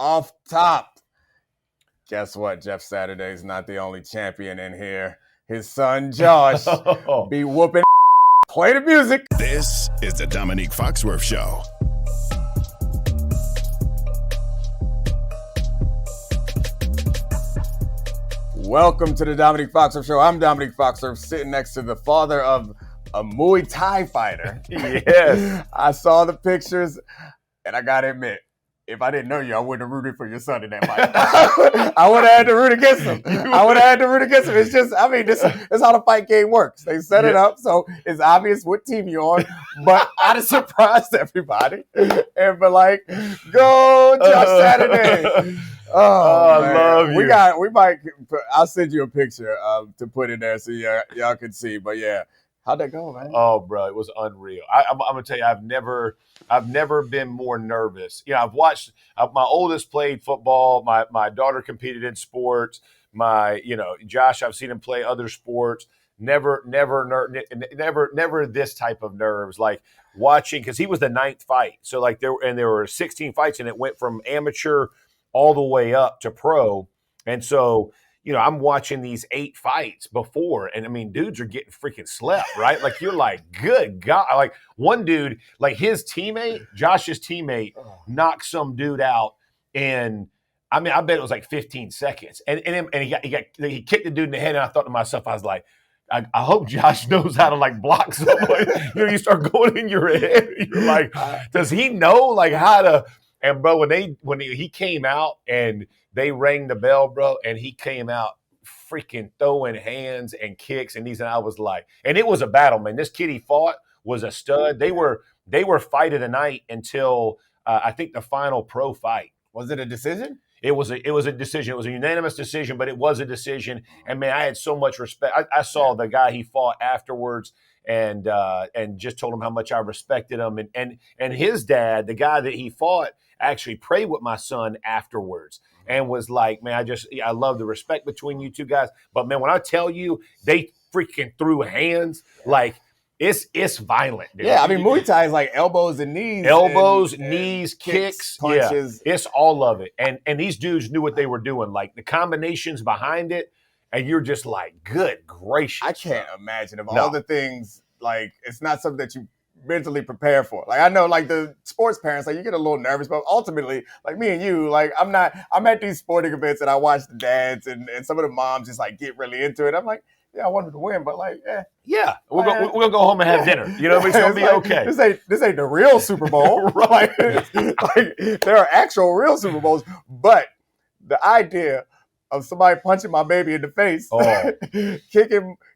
off top. Guess what? Jeff Saturday's not the only champion in here. His son, Josh, be whooping. Play the music. This is the Domonique Foxworth Show. Welcome to the Domonique Foxworth Show. I'm Domonique Foxworth, sitting next to the father of a Muay Thai fighter. Yes. I saw the pictures, and I got to admit, if I didn't know you, I wouldn't have rooted for your son in that fight. I would have had to root against him. It's just, I mean, this is how the fight game works. They set it up, so it's obvious what team you're on, but I'd have surprised everybody and be like, go Josh Saturday. Oh, I love you. I'll send you a picture to put in there so y'all can see. But yeah, how'd that go, man? Oh, bro, it was unreal. I'm gonna tell you, I've never been more nervous. You know, I've watched. My oldest played football. My daughter competed in sports. Josh, I've seen him play other sports. Never this type of nerves. Like watching, because he was the 9th fight. So like there were 16 fights, and it went from amateur all the way up to pro. And so, you know, I'm watching these 8 fights before, and I mean, dudes are getting freaking slept, right? Like, you're like, good God. Like, one dude, like his teammate, Josh's teammate, knocked some dude out in, I mean, I bet it was like 15 seconds. And he kicked the dude in the head, and I thought to myself, I was like, I hope Josh knows how to like block someone. You know, you start going in your head. You're like, does he know like how to? And bro, when he came out and they rang the bell, bro, and he came out freaking throwing hands and kicks and I was like, and it was a battle, man. This kid he fought was a stud. They were fight of the night until I think the final pro fight. Was it a decision? It was a decision. It was a unanimous decision, but it was a decision. And man, I had so much respect. I saw the guy he fought afterwards, and just told him how much I respected him. And his dad, the guy that he fought, actually prayed with my son afterwards and was like, man, I love the respect between you two guys. But man, when I tell you they freaking threw hands, like it's violent, dude. Yeah, I mean, Muay Thai is like elbows and knees. Knees, kicks, punches. Yeah, it's all of it. And these dudes knew what they were doing, like the combinations behind it. And you're just like, good gracious. I can't imagine of all the things, like, it's not something that you mentally prepare for. Like, I know, like, the sports parents, like, you get a little nervous, but ultimately, like, me and you, like, I'm at these sporting events and I watch the dads and some of the moms just, like, get really into it. I'm like, yeah, I wanted to win, but, like, yeah, we're gonna go home and have dinner. You know, it's gonna be like, okay. This ain't the real Super Bowl. Right? Like, there are actual real Super Bowls, but the idea of somebody punching my baby in the face,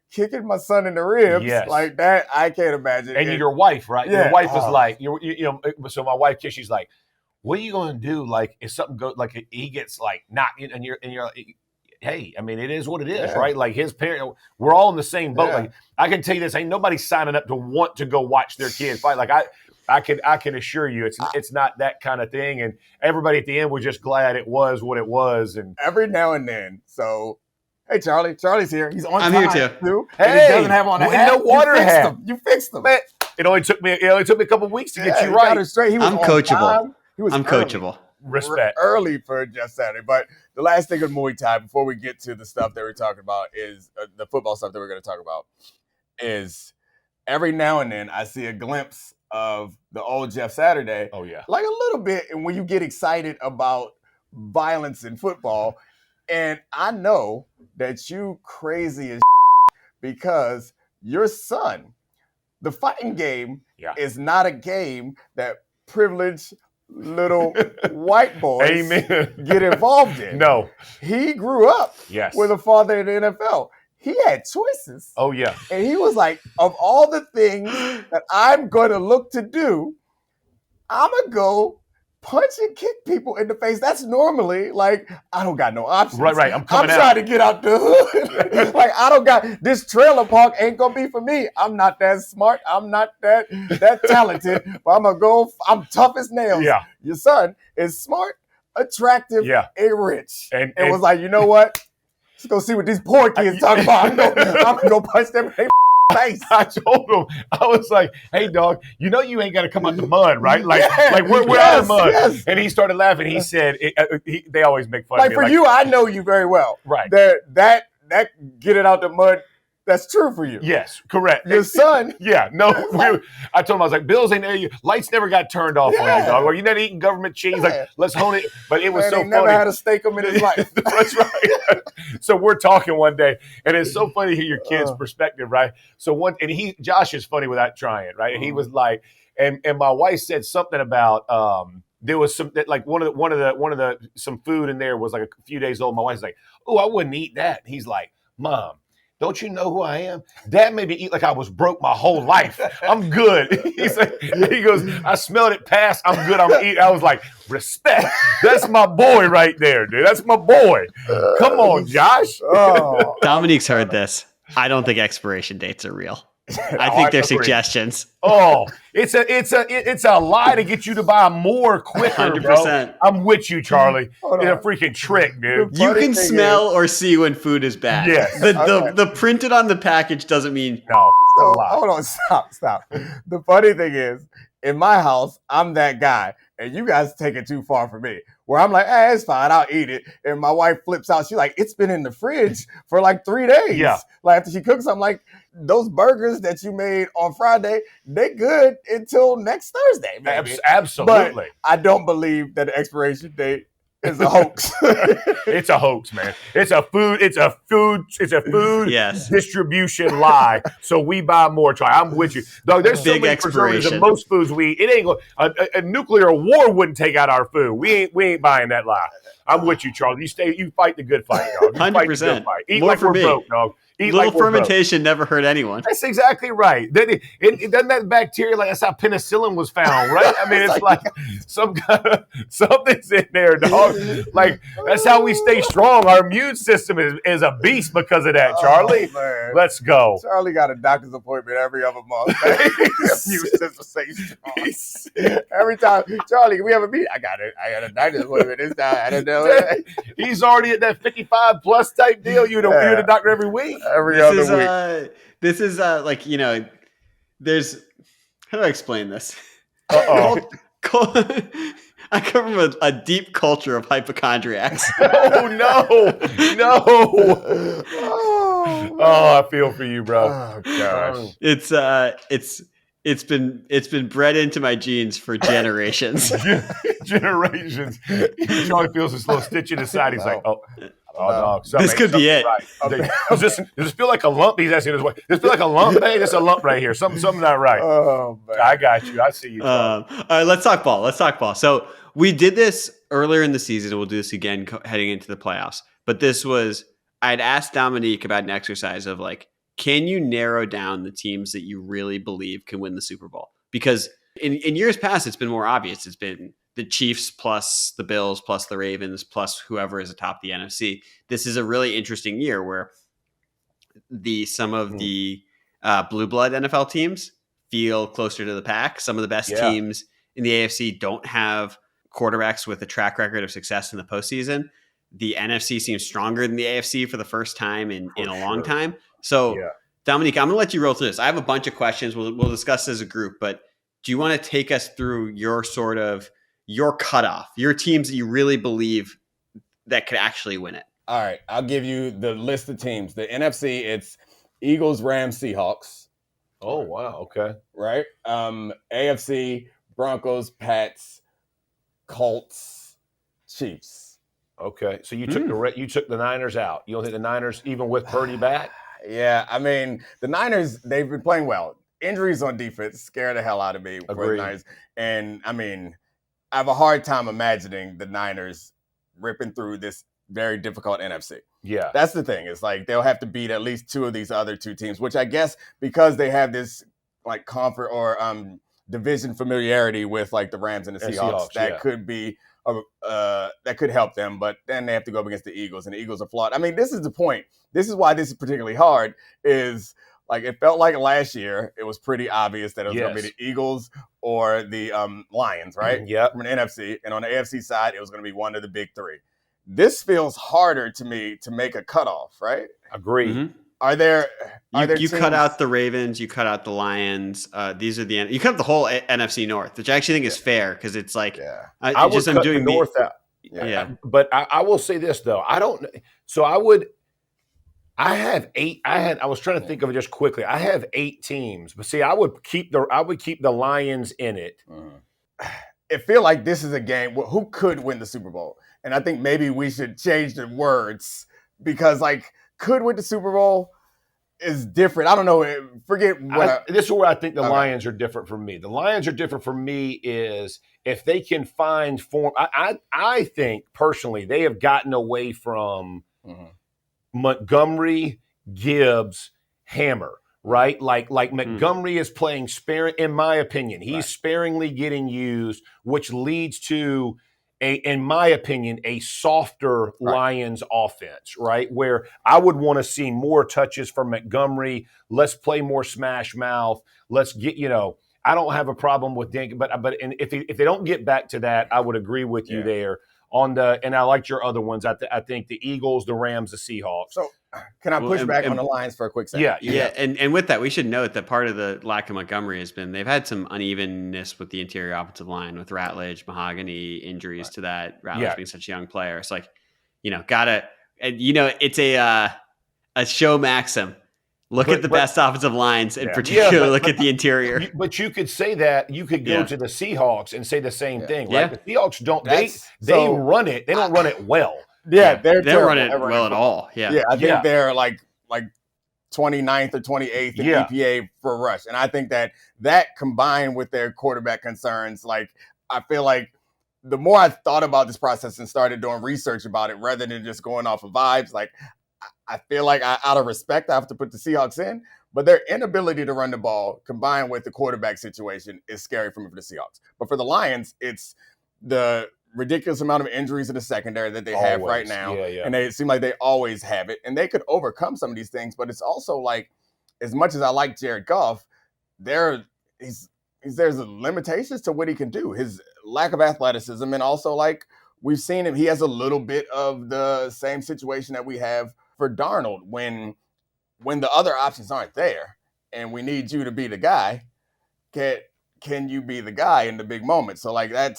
kicking my son in the ribs, like that, I can't imagine. And your wife, right? Yeah. Your wife was like, you know, so my wife, she's like, what are you going to do? Like, if something goes, like he gets like knocked, and you're like, hey, I mean, it is what it is, right? Like his parent, we're all in the same boat. Like, I can tell you this, ain't nobody signing up to want to go watch their kid fight. Like I can assure you it's not that kind of thing. And everybody at the end was just glad it was what it was. And every now and then, so hey, Charlie's here. He's on I'm time here too. Hey, and he doesn't have on a hat. No water hat. You fixed him. Man, it only took me a couple of weeks to get you right. Straight. He was I'm coachable. Time. I'm coachable. Respect. Early for Jeff Saturday. But the last thing of Muay Thai, before we get to the stuff that we're talking about, is the football stuff that we're going to talk about, is every now and then I see a glimpse of the old Jeff Saturday. Oh, yeah. Like a little bit. And when you get excited about violence in football, and I know that you crazy as because your son, the fighting game is not a game that privileged little white boys get involved in. No. He grew up with a father in the NFL. He had choices. Oh, yeah. And he was like, of all the things that I'm going to look to do, I'm going to go punch and kick people in the face. That's normally like, I don't got no options. Right. I'm trying to get out the hood. Like, I don't got, this trailer park ain't going to be for me. I'm not that smart. I'm not that talented. But I'm going to go, I'm tough as nails. Yeah. Your son is smart, attractive, and rich. And was like, you know what? Let's go see what these poor kids talk about. I'm going to go punch them in face. I told him, I was like, hey, dog, you ain't got to come out the mud, right? Like we're out of the mud. Yes. And he started laughing. He said, they always make fun of Like me. for you, I know you very well. Right. That get it out the mud, that's true for you. Yes, correct. Your son. Yeah, no. I told him, I was like, bills ain't there. Lights never got turned off on you, dog. Or you never eating government cheese. Like, let's hone it. But it was so funny. Never had a steak in his life. That's right. So we're talking one day, and it's so funny to hear your kid's perspective, right? So Josh is funny without trying, right? And he was like, and my wife said something about there was some like one of the some food in there was like a few days old. My wife's like, oh, I wouldn't eat that. And he's like, Mom, don't you know who I am? Dad made me eat like I was broke my whole life. I'm good. He goes, I smelled it past. I'm good. I'm eating. I was like, respect. That's my boy right there, dude. That's my boy. Come on, Josh. Oh. Dominique's heard this. I don't think expiration dates are real. I think they're suggestions. Oh, it's a lie to get you to buy more quicker, 100%. Bro. I'm with you, Charlie. It's a freaking trick, dude. You can smell or see when food is bad. Yes. The printed on the package doesn't mean no. Hold on, stop. The funny thing is, in my house, I'm that guy, and you guys take it too far for me. Where I'm like, hey, it's fine, I'll eat it. And my wife flips out. She's like, it's been in the fridge for like 3 days. Yeah. Like after she cooks, I'm like, those burgers that you made on Friday, they good until next Thursday, maybe. Absolutely. But I don't believe that the expiration date is a hoax. It's a hoax, man. It's a food yes. distribution lie. So we buy more. I'm with you. Dog, there's so many preservatives in most foods we eat. It ain't going a nuclear war wouldn't take out our food. We ain't buying that lie. I'm with you, Charlie. You fight the good fight, dog. 100%. Eat more like for we're me. broke, dog. Eat Little like we're fermentation never hurt anyone. That's exactly right. It doesn't that bacteria, like that's how penicillin was found, right? I mean, it's like something's in there, dog. Like that's how we stay strong. Our immune system is a beast because of that, Charlie. Oh, let's go. Charlie got a doctor's appointment every other month. Immune system stays strong. Every time, Charlie, we have a meeting. I got a doctor's appointment this time. I don't know. He's already at that 55 plus type deal. You're the doctor every week. Every other week. This is like, there's, how do I explain this? Uh-oh. I come from a deep culture of hypochondriacs. Oh, no. Oh, I feel for you, bro. Oh, gosh. It's been bred into my genes for generations. Generations. Charlie feels this little stitch in his side. He's like, oh, dog. This could be it. Right. Does this feel like a lump? He's asking his wife. Does this feel like a lump? Hey, there's a lump right here. Something's not right. Oh, man. I got you. I see you. All right, let's talk ball. So we did this earlier in the season. We'll do this again heading into the playoffs. But I'd asked Domonique about an exercise of like, can you narrow down the teams that you really believe can win the Super Bowl? Because in years past, it's been more obvious. It's been the Chiefs plus the Bills plus the Ravens plus whoever is atop the NFC. This is a really interesting year where some of the blue blood NFL teams feel closer to the pack. Some of the best teams in the AFC don't have quarterbacks with a track record of success in the postseason. The NFC seems stronger than the AFC for the first time in a long time. So, Domonique, I'm going to let you roll through this. I have a bunch of questions. We'll discuss as a group, but do you want to take us through your cutoff, your teams that you really believe that could actually win it? All right. I'll give you the list of teams. The NFC, it's Eagles, Rams, Seahawks. Oh, wow. Okay. Right? AFC, Broncos, Pats, Colts, Chiefs. Okay. So you took the Niners out. You don't think the Niners, even with Purdy back? Yeah, I mean, the Niners, they've been playing well. Injuries on defense scare the hell out of me for the Niners. And, I mean, I have a hard time imagining the Niners ripping through this very difficult NFC. Yeah. That's the thing. It's like they'll have to beat at least two of these other two teams, which I guess because they have this, like, comfort or division familiarity with, like, the Rams and the Seahawks, that could be that could help them, but then they have to go up against the Eagles, and the Eagles are flawed. I mean, this is the point. This is why this is particularly hard, is like it felt like last year it was pretty obvious that it was going to be the Eagles or the Lions, right? Yeah. From an NFC. And on the AFC side, it was going to be one of the big three. This feels harder to me to make a cutoff, right? Agree. Mm-hmm. Are there You teams, cut out the Ravens, you cut out the Lions. These are you cut out the whole NFC North, which I actually think is fair because it's like I would cut the North out. Yeah. But I will say this though. I don't. So I would. I have 8. I was trying to think of it just quickly. I have 8 teams, but see, I would keep the Lions in it. It feel like this is a game who could win the Super Bowl, and I think maybe we should change the words because like could win the Super Bowl is different. I don't know. Forget what. This is where I think the Lions are different from me. The Lions are different from me is if they can find form. I think personally they have gotten away from Montgomery, Gibbs, Hammer. Right? Like Montgomery is playing sparing, in my opinion. He's sparingly getting used, which leads to in my opinion, a softer Lions offense, right? Where I would want to see more touches from Montgomery. Let's play more smash mouth. Let's get, I don't have a problem with Dink, but if they don't get back to that, I would agree with you there. And I liked your other ones. I think the Eagles, the Rams, the Seahawks. So can I push back on the Lions for a quick second? Yeah. And with that, we should note that part of the lack of Montgomery has been they've had some unevenness with the interior offensive line with Ratledge, Mahogany, injuries to that. Ratledge being such a young player. It's like, it's a show maxim. Look at the best offensive lines, in particular, look at the interior. But you could say that. You could go to the Seahawks and say the same thing. Right? The Seahawks don't. They run it. They don't run it well. Yeah, they don't run it well at all. Yeah, I think they're like 29th or 28th in EPA for rush, and I think that combined with their quarterback concerns, like I feel like the more I thought about this process and started doing research about it, rather than just going off of vibes, like. I feel like out of respect, I have to put the Seahawks in, but their inability to run the ball combined with the quarterback situation is scary for me for the Seahawks. But for the Lions, it's the ridiculous amount of injuries in the secondary that they have right now. And they seem like they always have it. And they could overcome some of these things, but it's also like, as much as I like Jared Goff, there's limitations to what he can do. His lack of athleticism, and also like we've seen him, he has a little bit of the same situation that we have for Darnold when the other options aren't there and we need you to be the guy, can you be the guy in the big moment? So like I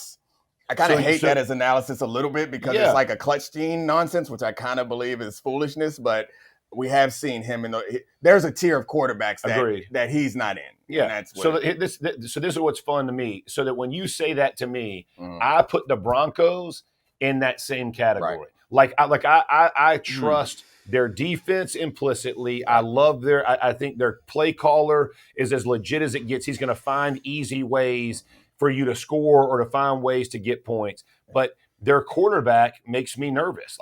kind of hate that as analysis a little bit because it's like a clutch gene nonsense, which I kind of believe is foolishness, but we have seen him there's a tier of quarterbacks that he's not in. Yeah. This is what's fun to me. So that when you say that to me, I put the Broncos in that same category. Right. I trust their defense implicitly. I love I think their play caller is as legit as it gets. He's going to find easy ways for you to score or to find ways to get points. But their quarterback makes me nervous.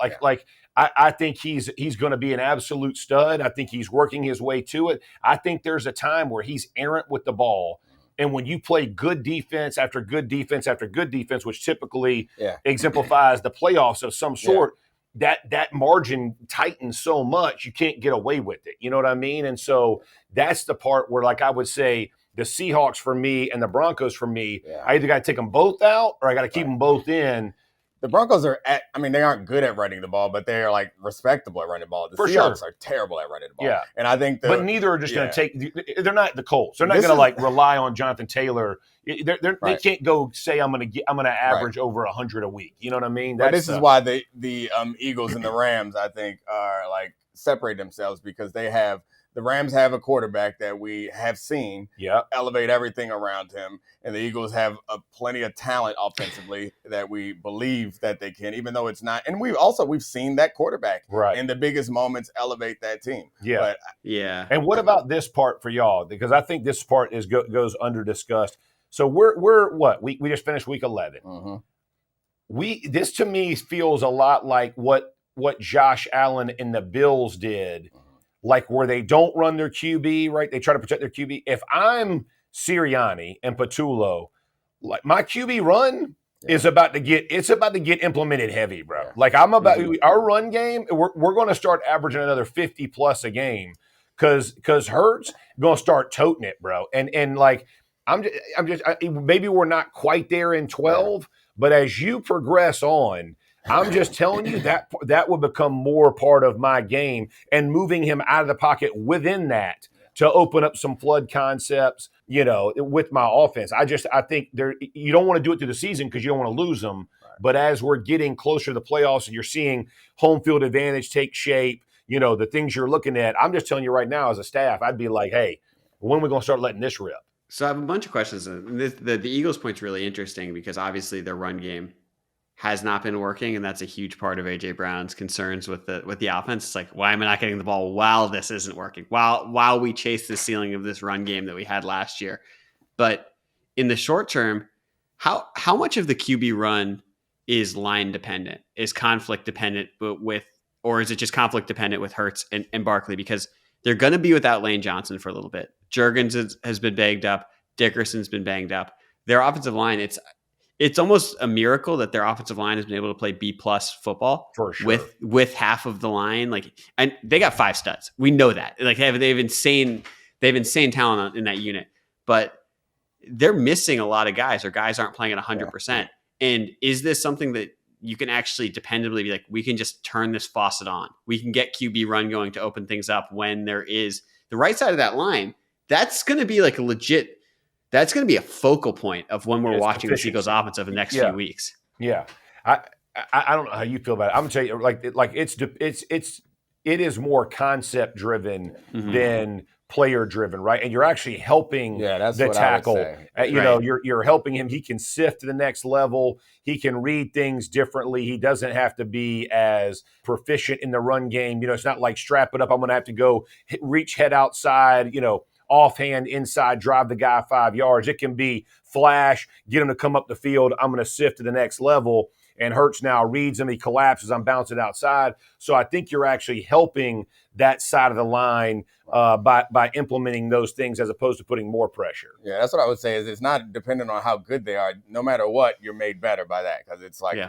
I think he's going to be an absolute stud. I think he's working his way to it. I think there's a time where he's errant with the ball. And when you play good defense after good defense after good defense, which typically exemplifies the playoffs of some sort, that margin tightens so much you can't get away with it. You know what I mean? And so that's the part where, like I would say, the Seahawks for me and the Broncos for me, I either got to take them both out or I got to keep them both in. The Broncos they aren't good at running the ball, but they are like respectable at running the ball. The Seahawks are terrible at running the ball. Yeah. And I think but neither are just going to take – they're not the Colts. They're not going to rely on Jonathan Taylor. They can't go say I'm going to average over 100 a week. You know what I mean? This is why the Eagles and the Rams, I think, are like separate themselves because the Rams have a quarterback that we have seen elevate everything around him, and the Eagles have plenty of talent offensively that we believe that they can, even though it's not. And we've seen that quarterback in the biggest moments elevate that team. Yeah, And what about this part for y'all? Because I think this part goes under discussed. So we're what we just finished week 11. Mm-hmm. This to me feels a lot like what Josh Allen and the Bills did. Like where they don't run their QB, right? They try to protect their QB. If I'm Sirianni and Patullo, like my QB run is about to get implemented heavy, bro. Yeah. Like our run game, we're going to start averaging another 50 plus a game because Hurts going to start toting it, bro. And like maybe we're not quite there in 12, but as you progress on, I'm just telling you that would become more part of my game, and moving him out of the pocket within that to open up some flood concepts, with my offense. I think you don't want to do it through the season because you don't want to lose them. Right. But as we're getting closer to the playoffs and you're seeing home field advantage take shape, the things you're looking at, I'm just telling you right now as a staff, I'd be like, hey, when are we going to start letting this rip? So I have a bunch of questions. The Eagles point's really interesting because obviously their run game has not been working, and that's a huge part of AJ Brown's concerns with the offense. It's like, why am I not getting the ball while this isn't working? While we chase the ceiling of this run game that we had last year. But in the short term, how much of the QB run is line dependent, is conflict dependent or is it just conflict dependent with Hurts and Barkley? Because they're going to be without Lane Johnson for a little bit. Juergens has been banged up. Dickerson's been banged up. Their offensive line, it's almost a miracle that their offensive line has been able to play B+ football for sure. with half of the line. And they got 5 studs. We know that. They have insane talent in that unit, but they're missing a lot of guys, or guys aren't playing at 100%. Yeah. And is this something that you can actually dependably be like, we can just turn this faucet on? We can get QB run going to open things up when there is the right side of that line. That's going to be like that's going to be a focal point of when we're watching the Eagles offense over the next few weeks. Yeah. I don't know how you feel about it. I'm going to tell you, it is more concept driven than player driven, right? And you're actually helping the tackle. You're helping him. He can sift to the next level. He can read things differently. He doesn't have to be as proficient in the run game. It's not like strap it up. I'm going to have to go reach head outside, offhand inside, drive the guy 5 yards. It can be flash, get him to come up the field. I'm going to sift to the next level. And Hurts now reads him. He collapses. I'm bouncing outside. So I think you're actually helping that side of the line by implementing those things as opposed to putting more pressure. Yeah, that's what I would say is it's not dependent on how good they are. No matter what, you're made better by that because it's like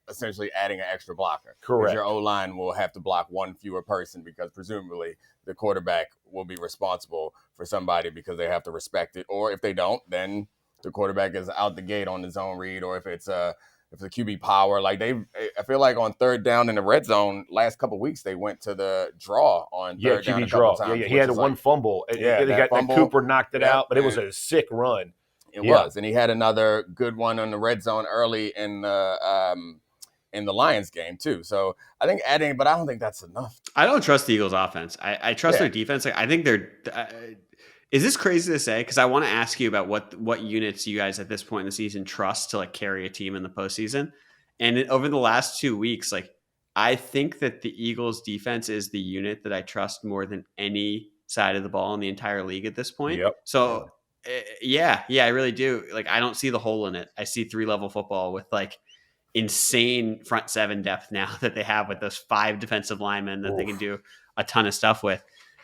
essentially adding an extra blocker. Correct. Your O-line will have to block one fewer person because presumably the quarterback will be responsible for somebody because they have to respect it. Or if they don't, then the quarterback is out the gate on the zone read, or if it's a QB power, I feel like on third down in the red zone, last couple of weeks, they went to the draw on third down. QB draw. Times, he had one fumble. Cooper knocked it out, but it was a sick run. It was. And he had another good one on the red zone early in the Lions game too. So I think but I don't think that's enough. I don't trust the Eagles offense. I trust their defense. I think they're is this crazy to say? Because I want to ask you about what units you guys at this point in the season trust to carry a team in the postseason. And over the last 2 weeks, I think that the Eagles defense is the unit that I trust more than any side of the ball in the entire league at this point. Yep. So I really do. I don't see the hole in it. I see 3-level football with insane front 7 depth now that they have with those 5 defensive linemen that they can do a ton of stuff with.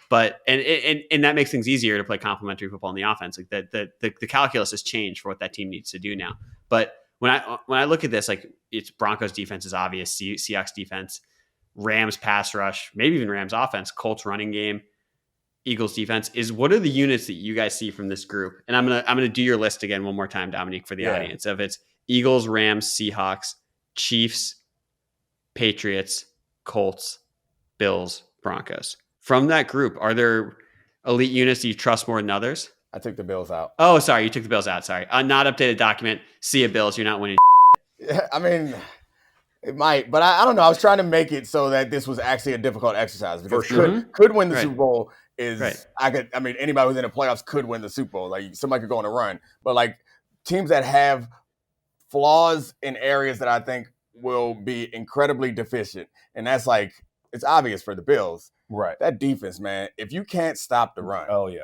But and that makes things easier to play complementary football in the offense. The calculus has changed for what that team needs to do now. But when I look at this, it's Broncos defense is obvious, Seahawks defense, Rams pass rush, maybe even Rams offense, Colts running game, Eagles defense is what are the units that you guys see from this group? And I'm gonna do your list again one more time, Domonique, for the audience. Of it's Eagles, Rams, Seahawks, Chiefs, Patriots, Colts, Bills, Broncos. From that group, are there elite units that you trust more than others? I took the Bills out. Oh, sorry. You took the Bills out. Sorry. Not updated document. See ya, Bills. You're not winning. Yeah, I mean, it might. But I don't know. I was trying to make it so that this was actually a difficult exercise. Because could win the Super Bowl is anybody who's in the playoffs could win the Super Bowl. Somebody could go on a run. But teams that have flaws in areas that I think will be incredibly deficient. And that's it's obvious for the Bills. Right. That defense, man, if you can't stop the run. Oh, yeah.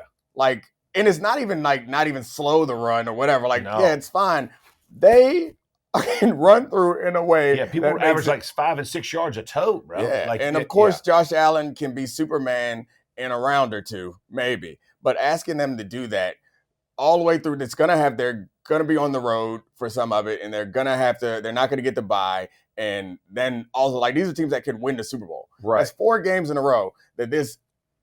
And it's not even not even slow the run or whatever. It's fine. They can run through in a way. Yeah, people average 5 and 6 yards a tote, bro. Yeah, of course, Josh Allen can be Superman in a round or two, maybe. But asking them to do that all the way through, they're going to be on the road for some of it, and they're not going to get the bye. And then also, these are teams that could win the Super Bowl. Right. That's 4 games in a row that this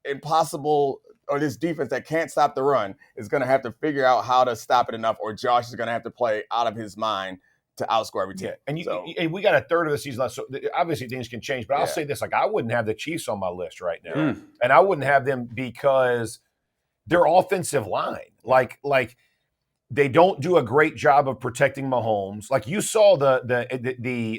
impossible or this defense that can't stop the run is going to have to figure out how to stop it enough, or Josh is going to have to play out of his mind to outscore every team. Yeah, and we got a third of the season left, so obviously things can change. But I'll say this: like I wouldn't have the Chiefs on my list right now, and I wouldn't have them because their offensive line, like they don't do a great job of protecting Mahomes. Like you saw the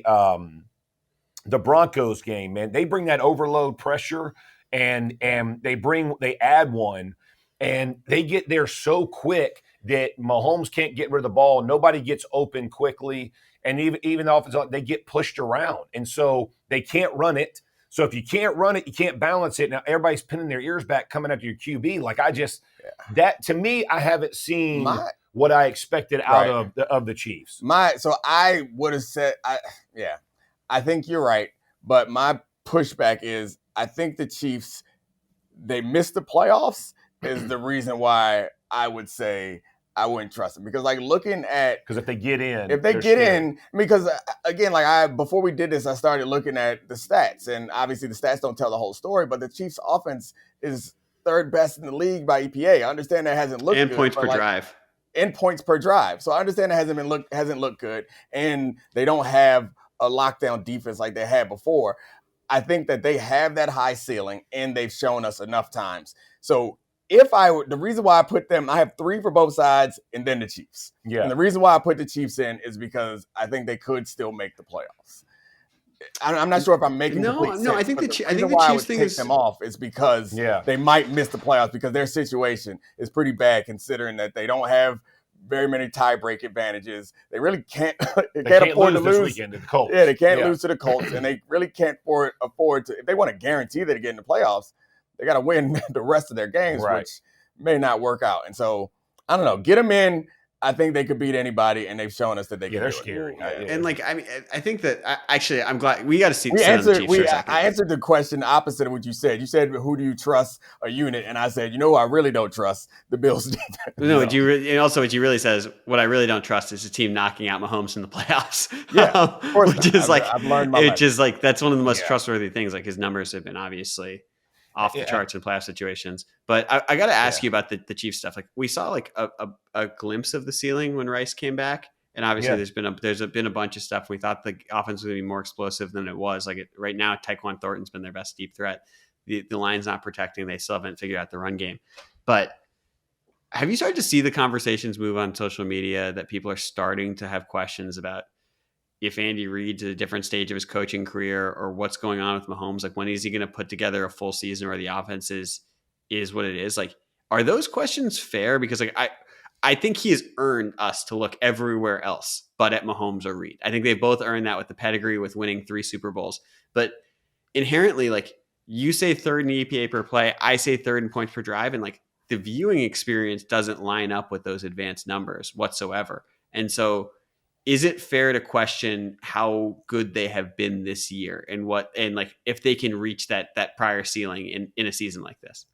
Broncos game, man. They bring that overload pressure, and they add one, and they get there so quick that Mahomes can't get rid of the ball. Nobody gets open quickly. And even the offensive, they get pushed around. And so they can't run it. So if you can't run it, you can't balance it. Now everybody's pinning their ears back coming after your QB. Like that to me, I haven't seen what I expected out of the Chiefs. So I would have said, I think you're right. But my pushback is I think the Chiefs, they missed the playoffs is the reason why I would say I wouldn't trust them. Because like looking at – because if they get in. Because again, before we did this, I started looking at the stats. And obviously the stats don't tell the whole story, but the Chiefs offense is third best in the league by EPA. I understand that hasn't looked good. And points per drive. And points per drive. So I understand it hasn't looked good. And they don't have a lockdown defense like they had before. I think that they have that high ceiling and they've shown us enough times. So the reason why I put them, I have 3 for both sides and then the Chiefs. Yeah. And the reason why I put the Chiefs in is because I think they could still make the playoffs. I'm not sure if I'm making complete sense. No, I think the Chiefs thing is them off is because they might miss the playoffs because their situation is pretty bad considering that they don't have very many tie-break advantages. They really can't afford to lose this weekend to the Colts. Yeah, they can't lose to the Colts, and they really can't afford to. If they want to guarantee that they get in the playoffs, they got to win the rest of their games, which may not work out. And so, I don't know. Get them in. I think they could beat anybody, and they've shown us that they can. They're do scary. It. And I think that I'm glad we got to see. I answered the question opposite of what you said. You said, "Who do you trust a unit?" And I said, "I really don't trust the Bills defense." No, what you really says, what I really don't trust is a team knocking out Mahomes in the playoffs. Yeah, of course. I've learned my life. That's one of the most trustworthy things. Like his numbers have been obviously off the charts in playoff situations. But I got to ask you about the Chiefs stuff. Like we saw like a glimpse of the ceiling when Rice came back. And obviously there's been a bunch of stuff. We thought the offense was going to be more explosive than it was. Like right now, Tyquan Thornton's been their best deep threat. The line's not protecting. They still haven't figured out the run game. But have you started to see the conversations move on social media that people are starting to have questions about if Andy Reid's at a different stage of his coaching career or what's going on with Mahomes? Like when is he going to put together a full season where the offense is what it is? Like, are those questions fair? Because like I think he has earned us to look everywhere else but at Mahomes or Reid. I think they've both earned that with the pedigree, with winning 3 Super Bowls. But inherently, like you say third in EPA per play, I say third in points per drive, and like the viewing experience doesn't line up with those advanced numbers whatsoever. And so is it fair to question how good they have been this year and like if they can reach that prior ceiling in a season like this?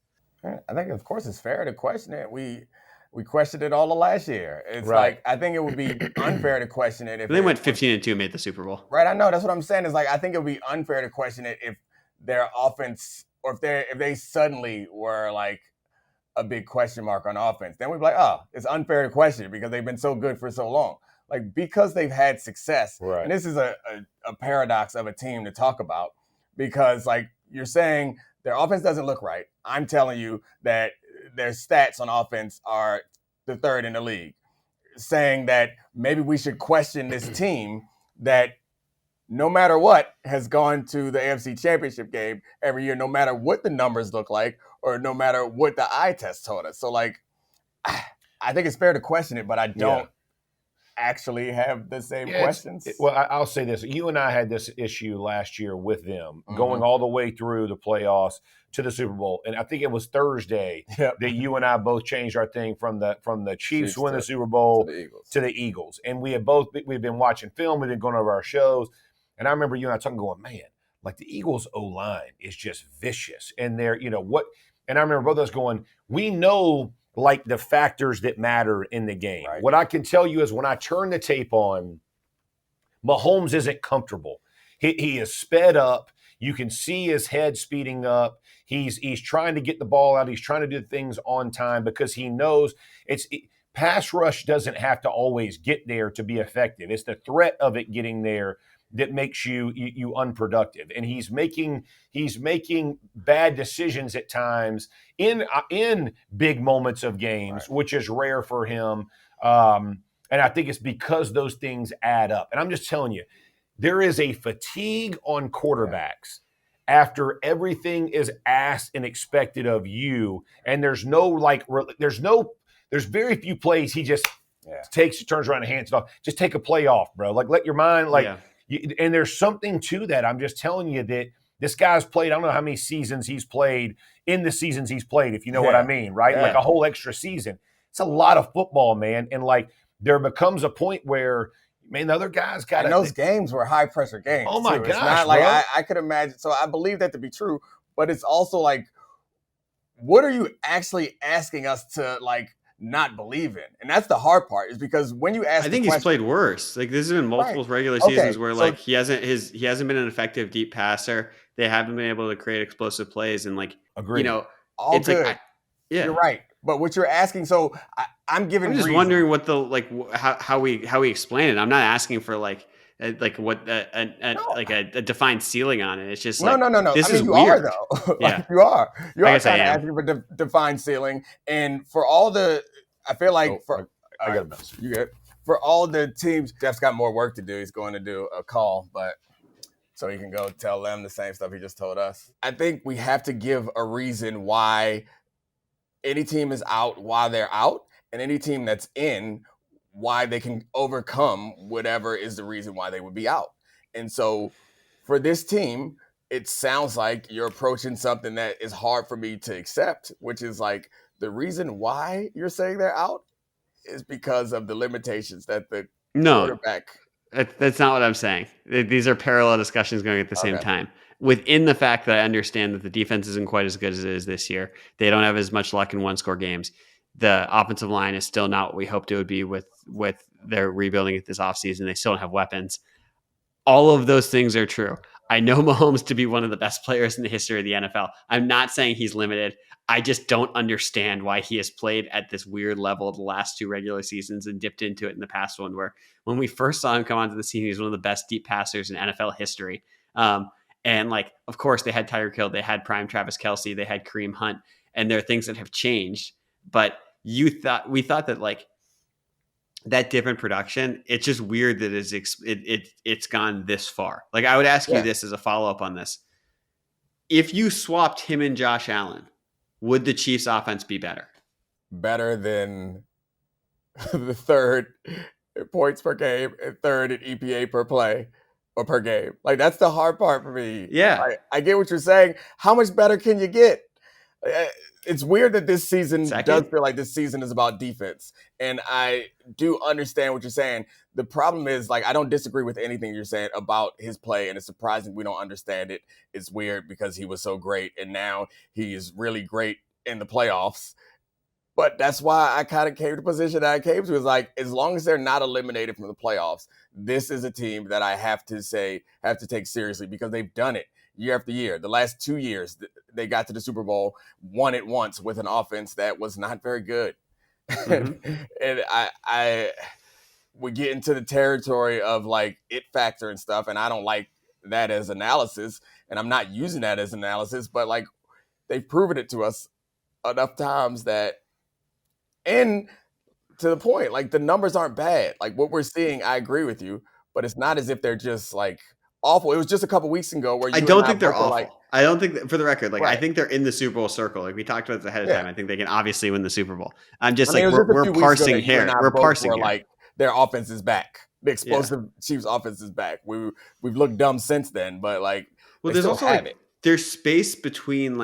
I think, of course, it's fair to question it. We questioned it all of last year. It's like I think it would be unfair to question it if they went 15-2, made the Super Bowl. Right, I know. That's what I'm saying. Is like I think it would be unfair to question it if their offense or if they suddenly were like a big question mark on offense. Then we'd be like, oh, it's unfair to question it because they've been so good for so long. Like because they've had success, and this is a paradox of a team to talk about because like you're saying their offense doesn't look right. I'm telling you that their stats on offense are the third in the league, saying that maybe we should question this team that no matter what has gone to the AFC Championship game every year, no matter what the numbers look like or no matter what the eye test told us. So like, I think it's fair to question it, but I don't actually have the same questions. I'll say this. You and I had this issue last year with them going all the way through the playoffs to the Super Bowl. And I think it was Thursday that you and I both changed our thing from the Chiefs win the Super Bowl to the Eagles. And we've been watching film. We've been going over our shows. And I remember you and I talking going, man, like the Eagles O-line is just vicious. And they're, and I remember both of us going, we know like the factors that matter in the game. Right. What I can tell you is when I turn the tape on, Mahomes isn't comfortable. He is sped up. You can see his head speeding up. He's trying to get the ball out. He's trying to do things on time because he knows pass rush doesn't have to always get there to be effective. It's the threat of it getting there that makes you unproductive. And he's making bad decisions at times in big moments of games, right, which is rare for him. And I think it's because those things add up. And I'm just telling you, there is a fatigue on quarterbacks after everything is asked and expected of you. And there's very few plays he just turns around and hands it off. Just take a play off, bro. Like, let your mind, and there's something to that. I'm just telling you that this guy's played, I don't know how many seasons he's played in the seasons he's played, if you know what I mean, right? Yeah. Like a whole extra season. It's a lot of football, man. And there becomes a point where, man, the other guys got and those games were high pressure games. Oh my gosh, it's not like I could imagine. So I believe that to be true, but it's also like, what are you actually asking us to not believe in? And that's the hard part, is because when you ask, I think he's played worse. Like, this has been multiple regular seasons where he hasn't been an effective deep passer. They haven't been able to create explosive plays, and agreed. All it's good. You're right. But what you're asking, so I'm just wondering what how we explain it. I'm not asking for a defined ceiling on it. It's just no. This is you weird. Are though. You are kind of asking for defined ceiling, and for all the, I feel like I got a message. You get for all the teams. Jeff's got more work to do. He's going to do a call, but so he can go tell them the same stuff he just told us. I think we have to give a reason why any team is out, why they're out, and any team that's in, why they can overcome whatever is the reason why they would be out. And so for this team, it sounds like you're approaching something that is hard for me to accept, which is like, the reason why you're saying they're out is because of the limitations that the quarterback. That's not what I'm saying. These are parallel discussions going at the same time. Within the fact that I understand that the defense isn't quite as good as it is this year, they don't have as much luck in one-score games. The offensive line is still not what we hoped it would be with their rebuilding at this offseason. They still don't have weapons. All of those things are true. I know Mahomes to be one of the best players in the history of the NFL. I'm not saying he's limited. I just don't understand why he has played at this weird level the last two regular seasons and dipped into it in the past one, where when we first saw him come onto the scene, he was one of the best deep passers in NFL history. And of course, they had Tyreek Hill, they had prime Travis Kelce, they had Kareem Hunt, and there are things that have changed. But we thought that that different production, it's just weird that it's gone this far. I would ask you this as a follow-up on this. If you swapped him and Josh Allen, would the Chiefs offense be better? Better than the third points per game and third in EPA per play or per game? That's the hard part for me. Yeah. I get what you're saying. How much better can you get? It's weird that this season does feel like this season is about defense. And I do understand what you're saying. The problem is, I don't disagree with anything you're saying about his play, and it's surprising we don't understand it. It's weird because he was so great, and now he is really great in the playoffs. But that's why I kind of came to the position that I came to, is as long as they're not eliminated from the playoffs, this is a team that I have to take seriously, because they've done it year after year. The last 2 years, they got to the Super Bowl, won it once with an offense that was not very good. Mm-hmm. And I would get into the territory of it factor and stuff, and I don't like that as analysis, and I'm not using that as analysis, but they've proven it to us enough times that, and to the point, the numbers aren't bad. What we're seeing, I agree with you, but it's not as if they're just awful. It was just a couple weeks ago where I don't think they're awful. I don't think, for the record, I think they're in the Super Bowl circle. We talked about this ahead of time. I think they can obviously win the Super Bowl. I'm just we're parsing here. We're parsing here. Their offense is back. The explosive Chiefs offense is back. We've looked dumb since then, but there's also there's space between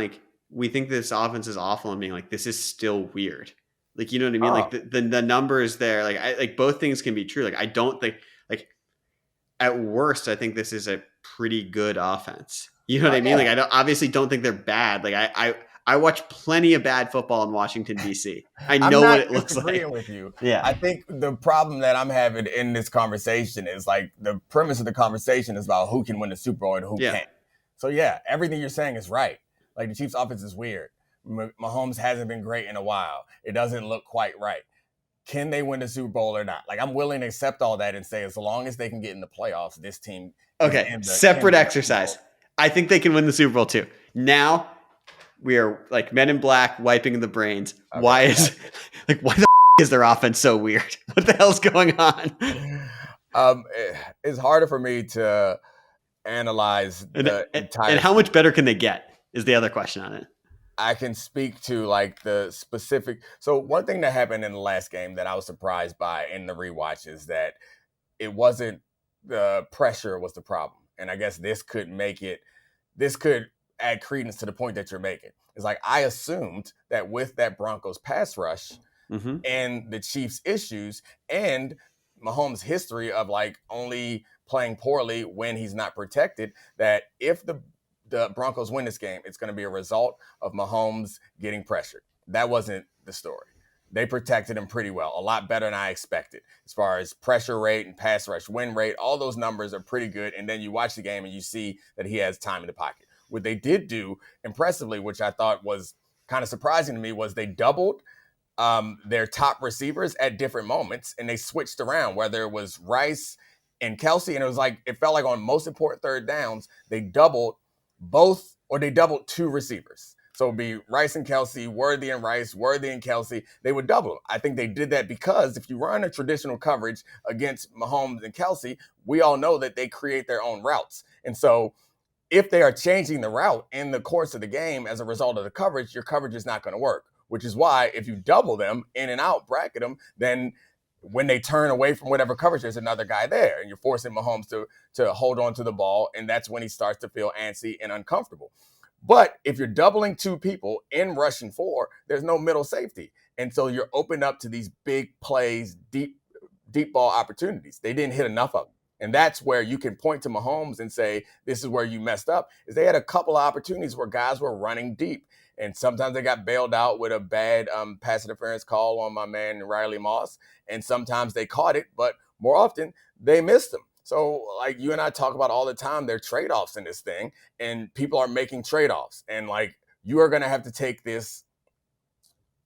we think this offense is awful and being this is still weird. You know what I mean? The numbers there, both things can be true. I don't think at worst, I think this is a pretty good offense. You know what I mean? I obviously don't think they're bad. I watch plenty of bad football in Washington, D.C. I know what it looks like. I'm not disagreeing with you. Yeah. I think the problem that I'm having in this conversation is the premise of the conversation is about who can win the Super Bowl and who can't. So everything you're saying is right. The Chiefs offense is weird. Mahomes hasn't been great in a while. It doesn't look quite right. can they win the Super Bowl or not? Like, I'm willing to accept all that and say, as long as they can get in the playoffs, this team. Okay, separate exercise. I think they can win the Super Bowl too. Now we are like Men in Black wiping the brains. Okay, why the is their offense so weird? What the hell's going on? It's harder for me to analyze the entire. And how much better can they get is the other question on it. I can speak to like the specific. So one thing that happened in the last game that I was surprised by in the rewatch is that it wasn't the pressure was the problem. And I guess this could add credence to the point that you're making. It's like, I assumed that with that Broncos pass rush and the Chiefs issues and Mahomes' history of like only playing poorly when he's not protected, that if the Broncos win this game, it's going to be a result of Mahomes getting pressured. That wasn't the story. They protected him pretty well, a lot better than I expected. As far as pressure rate and pass rush win rate, all those numbers are pretty good. And then you watch the game and you see that he has time in the pocket. What they did do impressively, which I thought was kind of surprising to me, was they doubled their top receivers at different moments, and they switched around, whether it was Rice and Kelsey. And it felt like on most important third downs, they doubled two receivers. So it'd be Rice and Kelsey, Worthy and Rice, Worthy and Kelsey. They would double them. I think they did that because if you run a traditional coverage against Mahomes and Kelsey, we all know that they create their own routes. And so if they are changing the route in the course of the game as a result of the coverage, your coverage is not going to work, which is why if you double them in and out, bracket them, then when they turn away from whatever coverage, there's another guy there, and you're forcing Mahomes to hold on to the ball, and that's when he starts to feel antsy and uncomfortable. But if you're doubling two people in rushing four, there's no middle safety. And so you're open up to these big plays, deep ball opportunities. They didn't hit enough of them. And that's where you can point to Mahomes and say, this is where you messed up, is they had a couple of opportunities where guys were running deep. And sometimes they got bailed out with a bad pass interference call on my man Riley Moss. And sometimes they caught it, but more often they missed them. So like you and I talk about all the time, there are trade-offs in this thing, and people are making trade-offs. And like, you are going to have to take this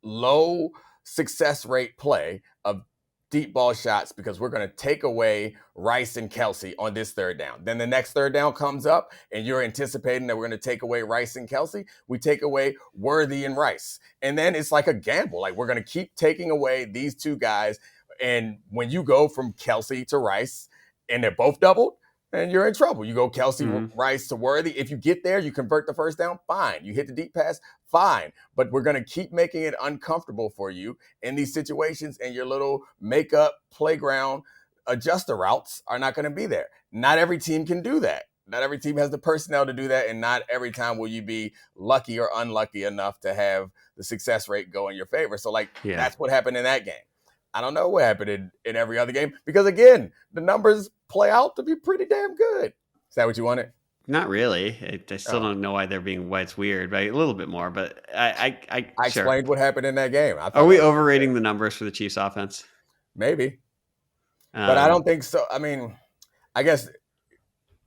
low success rate play of deep ball shots because we're going to take away Rice and Kelsey on this third down. Then the next third down comes up and you're anticipating that we're going to take away Rice and Kelsey. We take away Worthy and Rice. And then it's like a gamble. Like, we're going to keep taking away these two guys. And when you go from Kelsey to Rice and they're both doubled, and you're in trouble. You go Kelsey, Rice to Worthy. If you get there, you convert the first down, fine. You hit the deep pass, fine. But we're going to keep making it uncomfortable for you in these situations, and your little makeup playground adjuster routes are not going to be there. Not every team can do that. Not every team has the personnel to do that, and not every time will you be lucky or unlucky enough to have the success rate go in your favor. So, that's what happened in that game. I don't know what happened in every other game because, again, the numbers play out to be pretty damn good. Is that what you wanted? Not really. I still don't know why it's weird, right? A little bit more, but I explained what happened in that game. Are we overrating the numbers for the Chiefs offense? Maybe. But I don't think so. I mean, I guess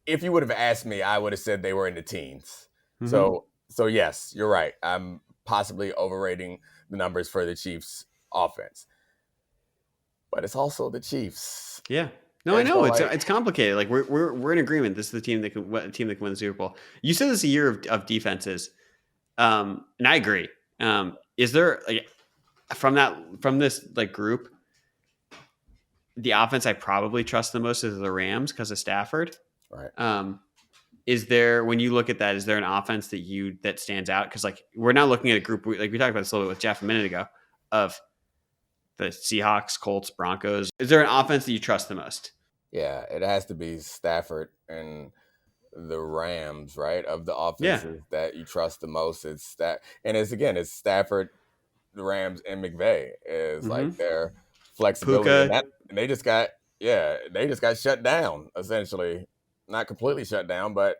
if you would have asked me, I would have said they were in the teens. So yes, you're right. I'm possibly overrating the numbers for the Chiefs offense. But it's also the Chiefs. Yeah. No, I know it's complicated. Like we're in agreement. This is the team that can win the Super Bowl. You said this is a year of defenses, and I agree. Is there from this group, the offense I probably trust the most is the Rams because of Stafford. Right. Is there, when you look at that, is there an offense that stands out? Because we're not looking at a group we talked about this a little bit with Jeff a minute ago of the Seahawks, Colts, Broncos. Is there an offense that you trust the most? Yeah, it has to be Stafford and the Rams, right? Of the offenses that you trust the most. It's it's Stafford, the Rams, and McVay is like their flexibility. And they just got shut down, essentially. Not completely shut down, but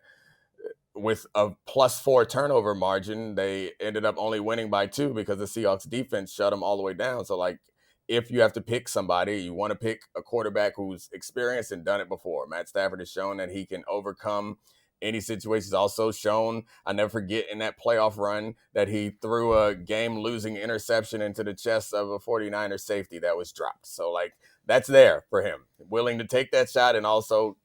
with a +4 turnover margin, they ended up only winning by 2 because the Seahawks defense shut them all the way down. So if you have to pick somebody, you want to pick a quarterback who's experienced and done it before. Matt Stafford has shown that he can overcome any situation. He's also shown, I never forget in that playoff run that he threw a game-losing interception into the chest of a 49er safety that was dropped. So, like, that's there for him. Willing to take that shot and also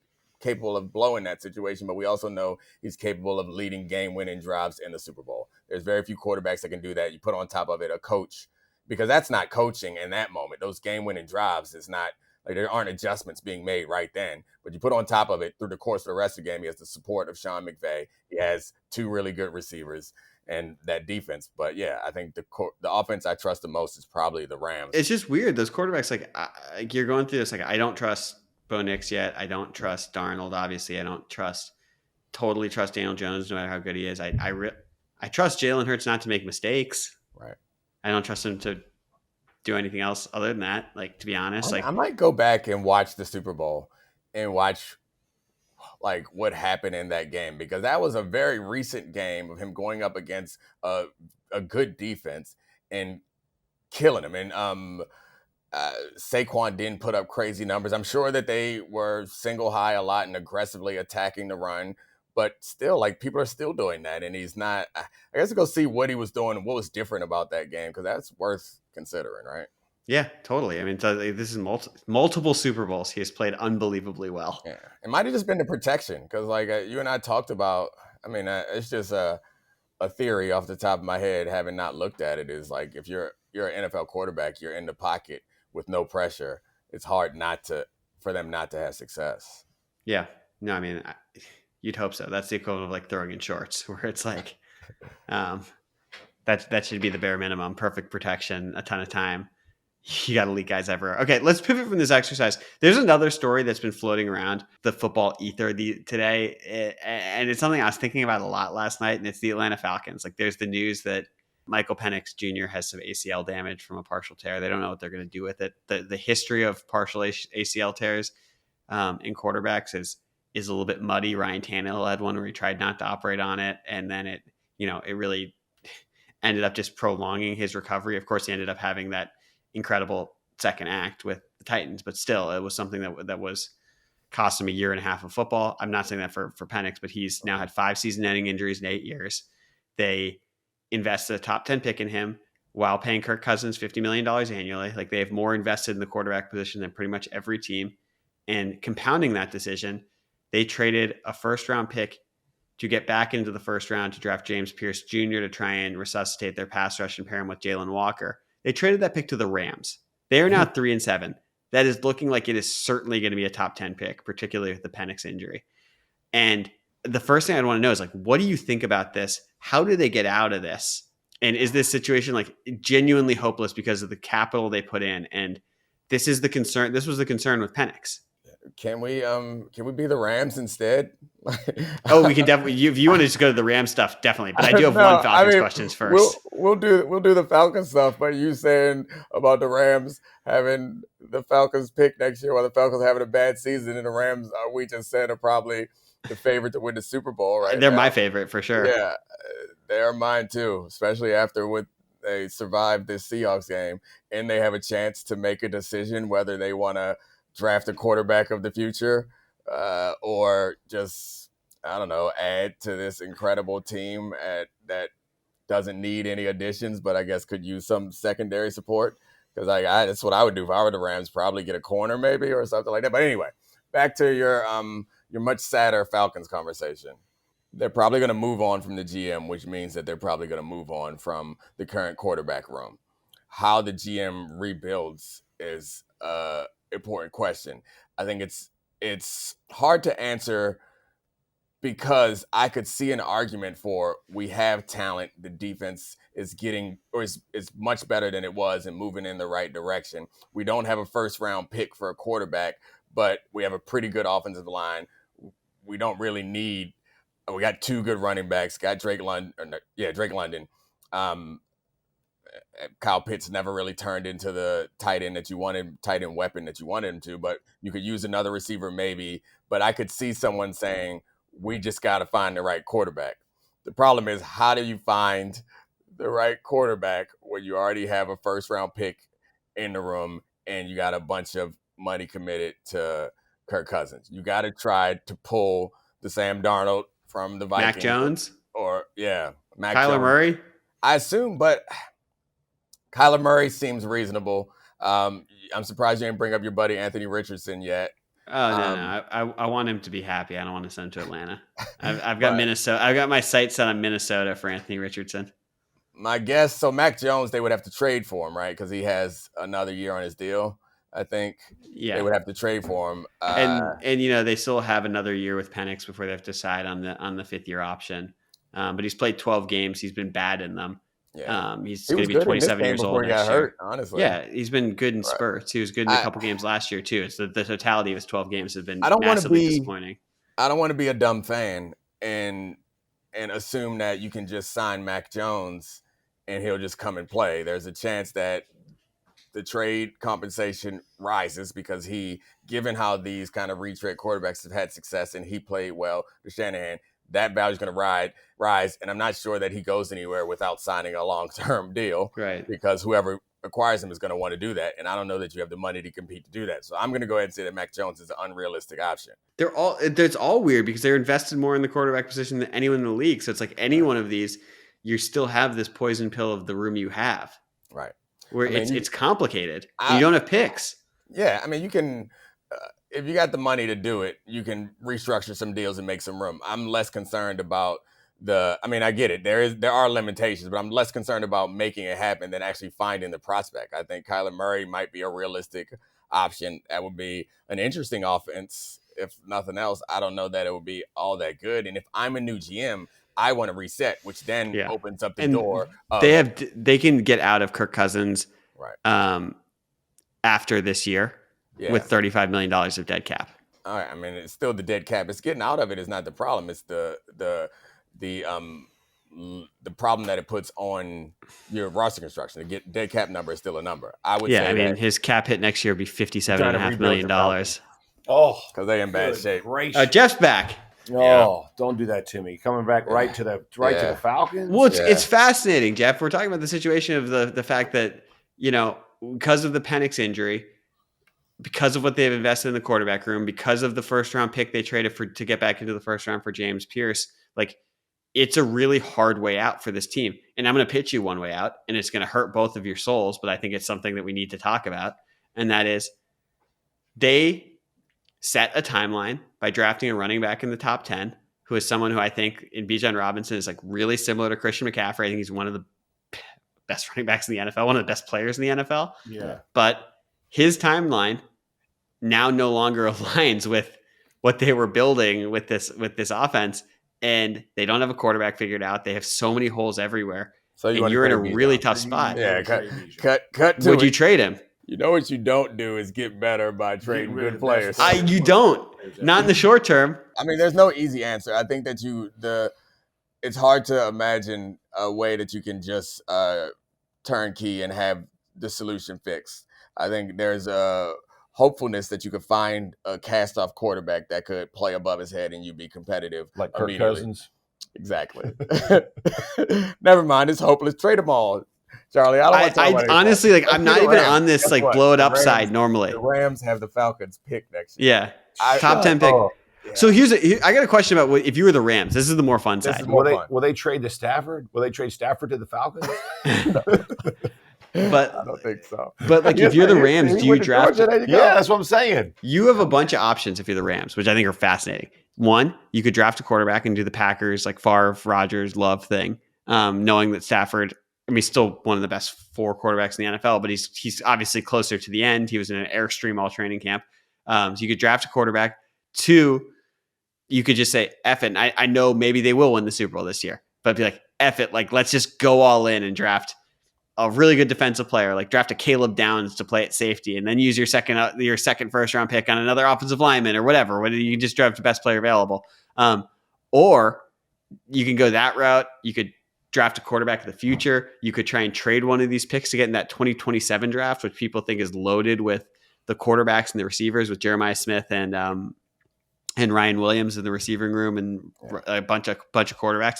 capable of blowing that situation, but we also know he's capable of leading game-winning drives in the Super Bowl. There's very few quarterbacks that can do that. You put on top of it a coach, because that's not coaching in that moment. Those game-winning drives is not, like, there aren't adjustments being made right then. But you put on top of it through the course of the rest of the game, he has the support of Sean McVay. He has 2 really good receivers and that defense. But yeah, I think the offense I trust the most is probably the Rams. It's just weird. Those quarterbacks, like you're going through this, like, I don't trust Bo Nix yet. I don't trust Darnold. Obviously, I don't totally trust Daniel Jones, no matter how good he is. I trust Jalen Hurts not to make mistakes. Right. I don't trust him to do anything else other than that. Like, to be honest, I might go back and watch the Super Bowl and watch like what happened in that game, because that was a very recent game of him going up against a good defense and killing him. And Saquon didn't put up crazy numbers. I'm sure that they were single high a lot and aggressively attacking the run, but still, like, people are still doing that. And he's not, I guess, to go see what he was doing and what was different about that game, because that's worth considering, right? Yeah, totally. I mean, this is multiple Super Bowls. He has played unbelievably well. Yeah, it might have just been the protection, because like you and I talked about. I mean, it's just a theory off the top of my head, having not looked at it. Is like, if you're an NFL quarterback, you're in the pocket with no pressure. It's hard for them not to have success. Yeah, no, I mean, you'd hope so. That's the equivalent of like throwing in shorts, where it's like, that should be the bare minimum. Perfect protection, a ton of time. You got to lead guys everywhere. Okay, let's pivot from this exercise. There's another story that's been floating around the football ether today, and it's something I was thinking about a lot last night, and it's the Atlanta Falcons. Like, there's the news that Michael Penix Jr. has some ACL damage from a partial tear. They don't know what they're going to do with it. The history of partial ACL tears in quarterbacks is a little bit muddy. Ryan Tannehill had one where he tried not to operate on it, and then it really ended up just prolonging his recovery. Of course, he ended up having that incredible second act with the Titans, but still, it was something that was cost him a year and a half of football. I'm not saying that for Penix, but he's now had 5 season-ending injuries in 8 years. They invested a top 10 pick in him while paying Kirk Cousins $50 million annually. Like, they have more invested in the quarterback position than pretty much every team. And compounding that decision, they traded a first-round pick to get back into the first round to draft James Pierce Jr. to try and resuscitate their pass rush and pair him with Jalen Walker. They traded that pick to the Rams. They are now 3-7. That is looking like it is certainly going to be a top 10 pick, particularly with the Penix injury. And the first thing I'd want to know is, like, what do you think about this? How do they get out of this? And is this situation like genuinely hopeless because of the capital they put in? And this is the concern. This was the concern with Penix. Can we be the Rams instead? Oh, we can definitely. If you want to just go to the Rams stuff, definitely. But I do have one Falcons questions first. We'll do the Falcons stuff. But you saying about the Rams having the Falcons pick next year, while the Falcons having a bad season, and the Rams, we just said, are probably the favorite to win the Super Bowl, right? They're my favorite for sure. Yeah, they are mine too, especially after what they survived this Seahawks game, and they have a chance to make a decision whether they want to draft a quarterback of the future, or just, I don't know, add to this incredible team that doesn't need any additions, but I guess could use some secondary support. Because that's what I would do if I were the Rams. Probably get a corner maybe or something like that. But anyway, back to your much sadder Falcons conversation. They're probably going to move on from the GM, which means that they're probably going to move on from the current quarterback room. How the GM rebuilds is important question. I think it's hard to answer, because I could see an argument for, we have talent, the defense is getting, or is much better than it was and moving in the right direction. We don't have a first round pick for a quarterback, but we have a pretty good offensive line. We don't really need, we got 2 good running backs, got Drake London. Kyle Pitts never really turned into the tight end weapon that you wanted him to, but you could use another receiver maybe. But I could see someone saying, we just got to find the right quarterback. The problem is, how do you find the right quarterback when you already have a first round pick in the room and you got a bunch of money committed to Kirk Cousins? You got to try to pull the Sam Darnold from the Vikings. Mac Jones? Mac Kyler Jones. Murray? I assume, but Kyler Murray seems reasonable. I'm surprised you didn't bring up your buddy Anthony Richardson yet. Oh no. I want him to be happy. I don't want to send him to Atlanta. I've got Minnesota. I've got my sights set on Minnesota for Anthony Richardson. My guess, so Mac Jones, they would have to trade for him, right? Because he has another year on his deal. I think they would have to trade for him. And they still have another year with Penix before they have to decide on the 5th year option. But he's played 12 games. He's been bad in them. Yeah. He's going to be 27 years old next year. Hurt, honestly. Yeah, he's been good in spurts. He was good in a couple games last year too. It's the totality of his 12 games has been massively disappointing. I don't want to be a dumb fan and assume that you can just sign Mac Jones and he'll just come and play. There's a chance that the trade compensation rises because given how these kind of retread quarterbacks have had success and he played well to Shanahan, that value is going to rise. And I'm not sure that he goes anywhere without signing a long-term deal. Right. Because whoever acquires him is going to want to do that. And I don't know that you have the money to compete to do that. So I'm going to go ahead and say that Mac Jones is an unrealistic option. It's all weird because they're invested more in the quarterback position than anyone in the league. So it's like any one of these, you still have this poison pill of the room you have. Right. Where it's complicated. You don't have picks. Yeah. I mean, you can... if you got the money to do it, you can restructure some deals and make some room. I'm less concerned about I get it. There are limitations, but I'm less concerned about making it happen than actually finding the prospect. I think Kyler Murray might be a realistic option. That would be an interesting offense. If nothing else, I don't know that it would be all that good. And if I'm a new GM, I want to reset, which then opens up the door. They can get out of Kirk Cousins after this year. Yeah. With $35 million of dead cap. All right. I mean, it's still the dead cap. It's getting out of it is not the problem. It's the problem that it puts on your roster construction. The dead cap number is still a number. I would say. I mean, his cap hit next year would be $57.5 million. Oh, because they're in bad shape. Jeff's back. Oh, don't do that to me. Coming back right to the Falcons. Well, it's fascinating, Jeff. We're talking about the situation of the fact that because of the Penix injury. Because of what they've invested in the quarterback room, because of the first round pick they traded to get back into the first round for James Pierce, it's a really hard way out for this team. And I'm going to pitch you one way out, and it's going to hurt both of your souls, but I think it's something that we need to talk about. And that is they set a timeline by drafting a running back in the top 10, who is someone who I think in Bijan Robinson is really similar to Christian McCaffrey. I think he's one of the best running backs in the NFL, one of the best players in the NFL. Yeah. But his timeline now no longer aligns with what they were building with this offense, and they don't have a quarterback figured out. They have so many holes everywhere, so you're in a really tough spot. Yeah, cut. Would you trade him? You know what you don't do is get better by trading good players. You don't. Not in the short term. I mean, there's no easy answer. I think that it's hard to imagine a way that you can just turnkey and have the solution fixed. I think there's a hopefulness that you could find a cast-off quarterback that could play above his head and you'd be competitive. Like Kirk Cousins. Exactly. Never mind. It's hopeless. Trade them all, Charlie. I honestly, I'm not even on this blow it up side normally. The Rams have the Falcons pick next year. Yeah. Top 10 pick. Yeah. So I got a question about if you were the Rams. This is the more fun side. Will they trade to Stafford? Will they trade Stafford to the Falcons? But I don't think so. But if you're the Rams, do you draft? Yeah, that's what I'm saying. You have a bunch of options if you're the Rams, which I think are fascinating. One, you could draft a quarterback and do the Packers Favre, Rodgers, Love thing, knowing that Stafford. Still one of the best 4 quarterbacks in the NFL, but he's obviously closer to the end. He was in an Airstream all training camp. So you could draft a quarterback. 2, you could just say, F it. I know maybe they will win the Super Bowl this year, but be like, F it. Let's just go all in and draft a really good defensive player, draft a Caleb Downs to play at safety, and then use your second first round pick on another offensive lineman or whatever. You can just draft the best player available. Or you can go that route. You could draft a quarterback of the future. You could try and trade one of these picks to get in that 2027 draft, which people think is loaded with the quarterbacks and the receivers with Jeremiah Smith and Ryan Williams in the receiving room and a bunch of quarterbacks.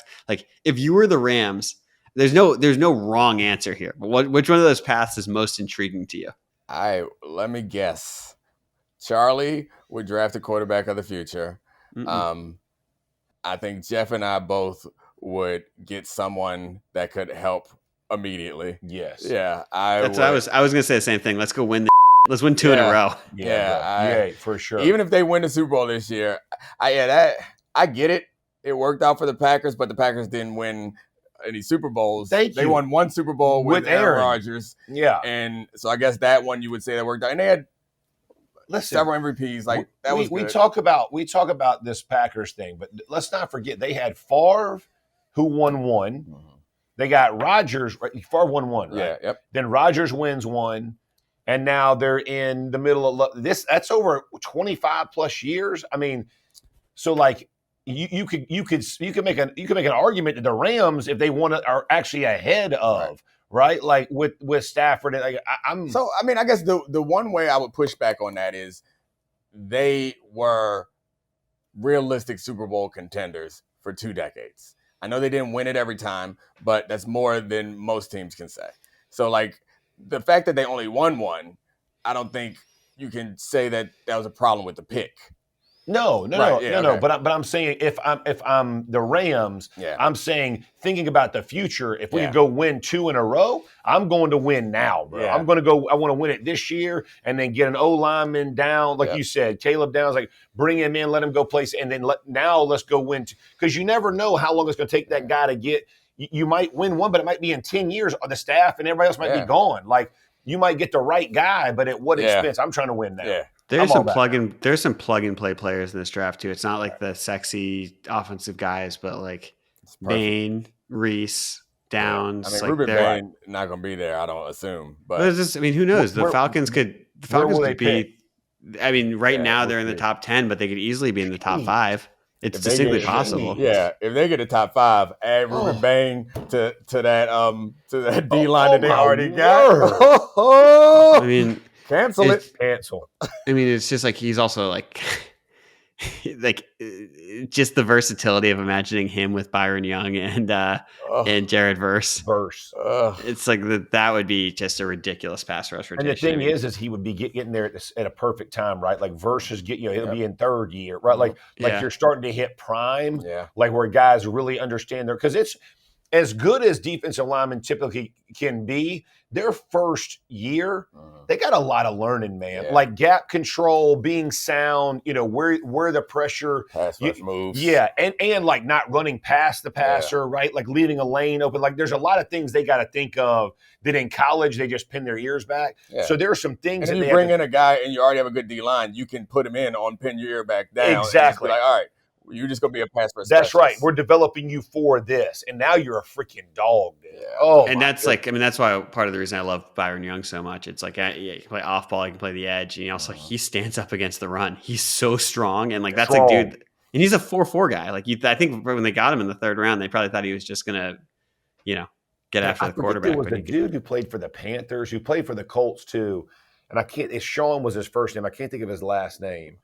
If you were the Rams, there's no wrong answer here. But which one of those paths is most intriguing to you? Let me guess. Charlie would draft a quarterback of the future. I think Jeff and I both would get someone that could help immediately. Yes. Yeah, I was gonna say the same thing. Let's go win. Let's win 2 in a row. Yeah, for sure. Even if they win the Super Bowl this year, I get it. It worked out for the Packers, but the Packers didn't win any Super Bowls. They won one Super Bowl with Aaron Rodgers. Yeah, and so I guess that one you would say that worked out. And they had several MVPs. Like that was good. We talk about this Packers thing, but let's not forget they had Favre, who won one. Mm-hmm. They got Rodgers. Favre won one, right? Yeah. Yep. Then Rodgers wins one, and now they're in the middle of this. That's over 25 plus years. I mean, so like. You could make an argument that the Rams, if they want to, are actually ahead of right, like with Stafford. Like So I mean, I guess the one way I would push back on that is they were realistic Super Bowl contenders for 2 decades. I know they didn't win it every time, but that's more than most teams can say. So like the fact that they only won one, I don't think you can say that was a problem with the pick. No. But I'm saying if I'm the Rams, I'm saying thinking about the future. If we could go win 2 in a row, I'm going to win now, bro. Yeah. I'm going to go. I want to win it this year, and then get an O lineman down, like you said, Caleb Downs. Like bring him in, let him go place, and then let's go win. Because you never know how long it's going to take that guy to get. You might win one, but it might be in 10 years. The staff and everybody else might be gone. Like you might get the right guy, but at what expense? I'm trying to win now. Yeah. There's some plug and play players in this draft too. It's not like the sexy offensive guys, but like Bain, Reese, Downs. I mean, like Ruben Bain not going to be there, I don't assume. But it's just, I mean, who knows? The Falcons could be. Pick? I mean, right now they're in the top 10, but they could easily be in the top 5. It's distinctly possible. Yeah, if they get a top 5, add Ruben Bain to that D line that they already got. I mean. Cancel it. Cancel. I mean, it's just like he's also like just the versatility of imagining him with Byron Young and Jared Verse. It's like that would be just a ridiculous pass rush rotation. And the thing is he would be getting there at a perfect time, right? Like Verse is he'll be in 3rd year, right? Like you're starting to hit prime, like where guys really understand because it's as good as defensive linemen typically can be. Their first year, they got a lot of learning, man. Yeah. Like gap control, being sound, where the pressure pass rush moves. Yeah, and like not running past the passer, right? Like leaving a lane open. Like there's a lot of things they got to think of that in college they just pin their ears back. Yeah. So there are some things. And then you bring in a guy and you already have a good D line, you can put him in on pin your ear back down. Exactly. Like, all right. You're just going to be a pass rush. That's right. We're developing you for this. And now you're a freaking dog, dude. Yeah. Oh, and that's goodness. That's why part of the reason I love Byron Young so much. It's like, you can play off ball, you can play the edge. And also, he stands up against the run. He's so strong. And that's like, dude, and he's a 4-4 guy. Like, I think when they got him in the 3rd round, they probably thought he was just going to, get after the quarterback. There was a dude who played for the Panthers, who played for the Colts too. And Sean was his first name. I can't think of his last name.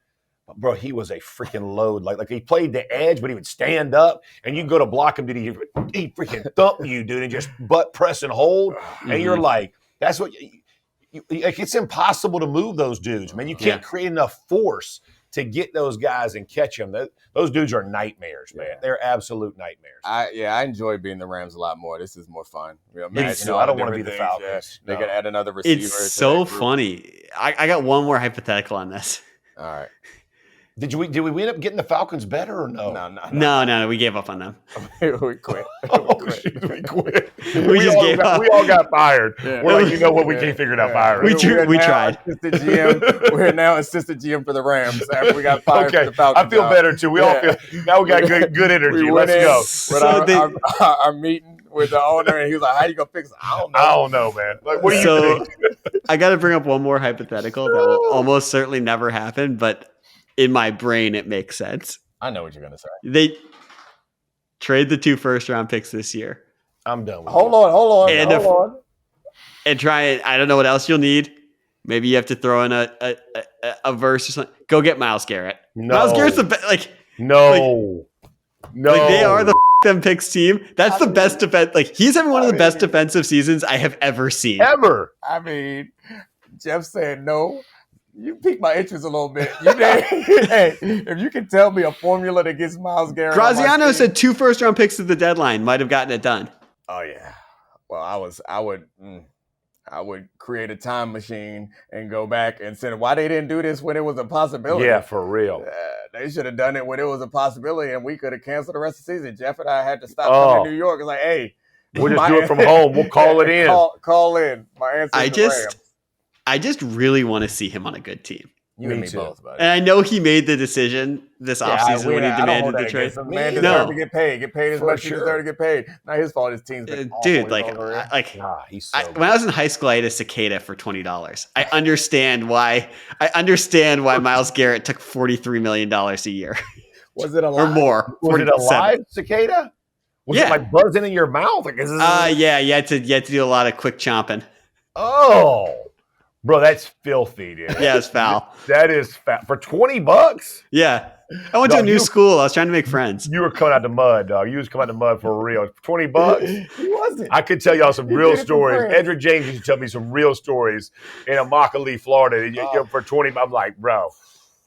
Bro, he was a freaking load. Like he played the edge, but he would stand up, and you go to block him, dude. He freaking thump you, dude, and just butt press and hold. And you're like, that's what like. It's impossible to move those dudes, man. You can't create enough force to get those guys and catch them. Those dudes are nightmares, man. They're absolute nightmares. I enjoy being the Rams a lot more. This is more fun. I don't want to be the Falcons. They could add another receiver. It's so funny. I got one more hypothetical on this. All right. Did we end up getting the Falcons better or no? No. We gave up on them. we quit. We quit. We gave up. We all got fired. Yeah. We're like, we can't figure it out firing. We tried. Assistant GM. We're now assistant GM for the Rams after we got fired from the Falcons. I feel better too. We all feel now we got good energy. Let's go. So our meeting with the owner, and he was like, "How you gonna fix it?" I don't know, man. Like, what do you think? I got to bring up one more hypothetical that will almost certainly never happen, but in my brain, it makes sense. I know what you're going to say. They trade the 2 first-round picks this year. I'm done with Hold on. And try it. I don't know what else you'll need. Maybe you have to throw in a verse or something. Go get Myles Garrett. No. Myles Garrett's the best. No. They are the them picks team. That's the best defense. Like, he's having one of the best defensive seasons I have ever seen. Ever. I mean, Jeff said no. You piqued my interest a little bit. Hey, if you can tell me a formula that gets Myles Garrett. Graziano said 2 first-round picks at the deadline might have gotten it done. Oh yeah. Well, I would create a time machine and go back and say why they didn't do this when it was a possibility. Yeah, for real. They should have done it when it was a possibility, and we could have canceled the rest of the season. Jeff and I had to stop coming to New York. It's like, hey, we'll just do it from home. We'll call it in. Call in. My answer is the Rams. I just really want to see him on a good team. You and me both, buddy. And I know he made the decision this offseason when he demanded the trade. The man deserved to get paid. Get paid as much as he deserved to get paid. Not his fault. His team's been dude, he's so when I was in high school, I had a cicada for $20. I understand why Myles Garrett took $43 million a year. Was it a live? Or more? Was it a live cicada? Was it like buzzing in your mouth? Like, yeah, you had to do a lot of quick chomping. Oh. Bro, that's filthy, dude. Yeah, it's foul. That is foul. For $20? Yeah. I went to a new school. I was trying to make friends. You were coming out the mud, dog. You was coming out the mud for real. $20? He wasn't. I could tell y'all some real stories. Edric James used to tell me some real stories in Immokalee, Florida. For $20, I'm like, bro.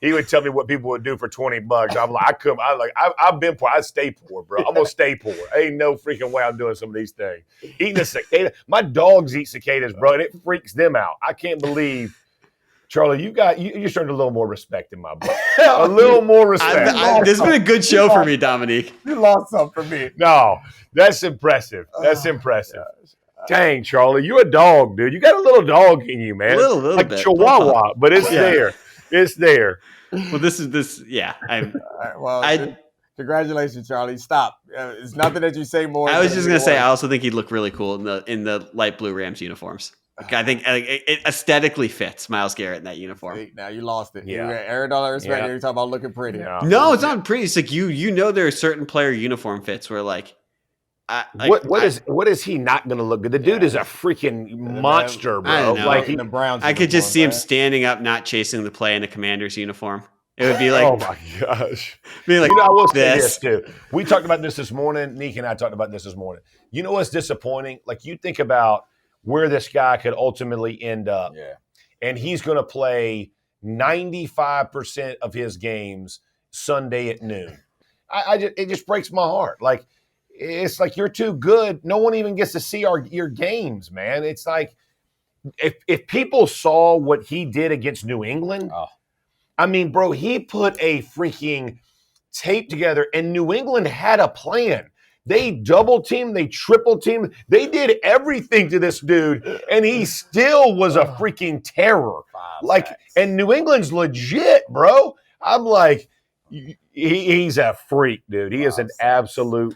He would tell me what people would do for $20. I'm like, I've been poor. I stay poor, bro. I'm gonna stay poor. Ain't no freaking way I'm doing some of these things. Eating a cicada. My dogs eat cicadas, bro, and it freaks them out. I can't believe, Charlie, you showed a little more respect in my book. A little more respect. This has been a good show for me, Domonique. You lost something for me. No, that's impressive. That's impressive. Dang, Charlie, you're a dog, dude. You got a little dog in you, man. A little like bit. Chihuahua, but it's there. It's there. Well, yeah. Congratulations, Charlie. Stop. It's nothing that you say more. I was just gonna say, I also think he'd look really cool in the light blue Rams uniforms. I think it aesthetically fits Myles Garrett in that uniform. Now you lost it. Yeah. You aired all that respect. You're talking about looking pretty. Yeah. No, it's not pretty. It's like you know there are certain player uniform fits where like. What is he not going to look good? The dude is a freaking monster, bro. I don't know. Like the Browns. I could just see him standing up, not chasing the play in a Commander's uniform. It would be like, oh my gosh. Be like, I will say this too. We talked about this morning. Neek and I talked about this morning. You know what's disappointing? Like you think about where this guy could ultimately end up, and he's going to play 95% of his games Sunday at noon. It just breaks my heart. Like. It's like you're too good. No one even gets to see your games, man. It's like if people saw what he did against New England, I mean, bro, he put a freaking tape together, and New England had a plan. They double teamed, they triple teamed, they did everything to this dude, and he still was a freaking terror. And New England's legit, bro. I'm like, he's a freak, dude. He is an absolute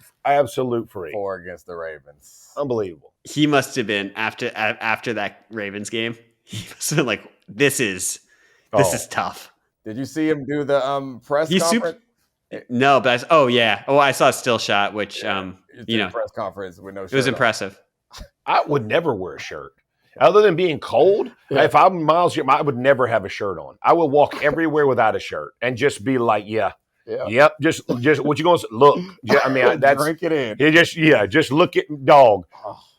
freak. 4 against the Ravens. Unbelievable. He must have been after that Ravens game. He must have been like, this is tough. Did you see him do the press conference? No, but I saw a still shot, which press conference with no shirt. It was impressive. I would never wear a shirt. Other than being cold, if I'm Myles Garrett, I would never have a shirt on. I would walk everywhere without a shirt and just be like, yep. Just what you going to look? I mean, that's drink it in. Just look at dog.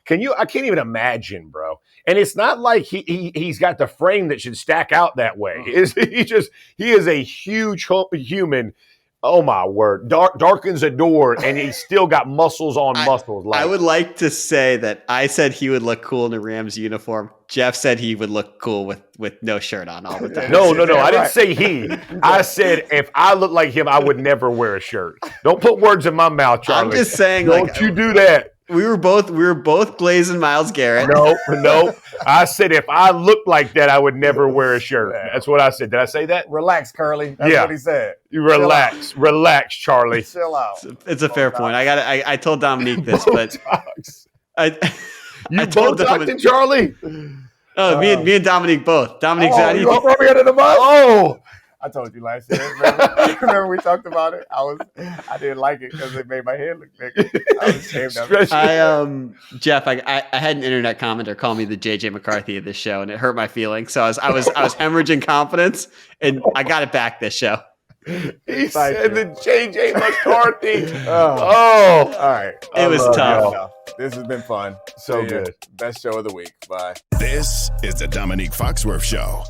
I can't even imagine, bro. And it's not like he's got the frame that should stack out that way. He is a huge human. Oh my word! Darkens a door, and he's still got muscles on muscles. I would like to say that I said he would look cool in a Rams uniform. Jeff said he would look cool with no shirt on all the time. No. I didn't say he. I said if I looked like him, I would never wear a shirt. Don't put words in my mouth, Charlie. I'm just saying, don't you do that. We were both glazing Myles Garrett. No. I said if I looked like that, I would never wear a shirt. That's what I said. Did I say that? Relax, Curly. That's what he said. You relax, Charlie. Chill out. It's a fair point. I told Domonique this, but you both talked to Charlie. Oh, me and Domonique both. Domonique said, "You throw me under the bus." Oh. I told you last year. Remember we talked about it? I didn't like it because it made my head look bigger. I was ashamed of it. Jeff, I had an internet commenter call me the JJ McCarthy of this show, and it hurt my feelings. So I was hemorrhaging confidence, and I got it back this show. He said the JJ McCarthy. All right. It was tough. This has been fun. So good. Best show of the week. Bye. This is the Domonique Foxworth Show.